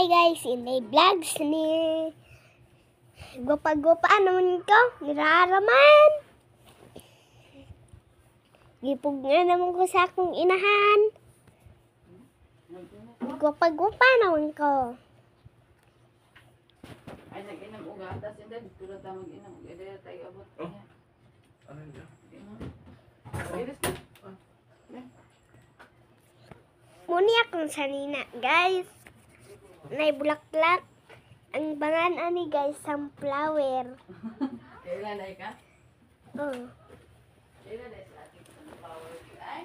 guys, inday vlogs ni gupa-gupa naman ko, niraraman. Gipog nga naman ko sa akong inahan. Gupa-gupa naman ko. Ay, nag-inam uga. Tapos hindi, dito na tayo mag-inam. Hindi na tayo abot. Oh. Ano yun? Iris ka. Muni akong sanina, guys. Nay bulaklak. Ang bangan ani guys, sunflower. Kailan na ka? Oh. Kailan na sa ating sunflower? Ay,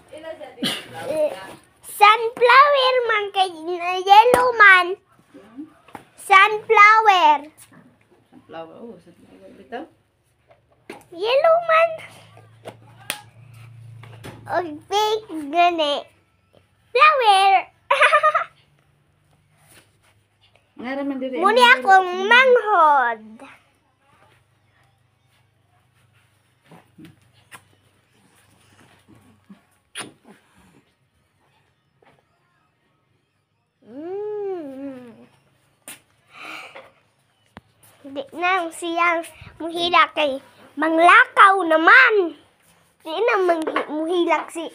kailan sa ating sunflower ka? Sunflower man kay yellow man. Sunflower. Sunflower, oh, sunflower. Bitaw? Yellow man. O fake gani. Flower. Naraman diri. Muni akong manghod. Di na siyang muhilak kay manglakaw naman. Di na muhilak si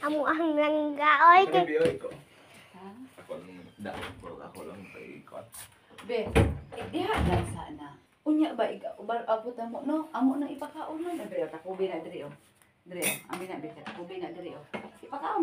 amo ang langgaoy kay Biyoy ko. Ako lang dahil ako lang paikot. Be, diha lang sana. Unya ba ubar abot mo no? Amo na ipakaon man. Diri takubi na diri oh. Diri oh. Ami na bita takubi na diri oh. Ipakaon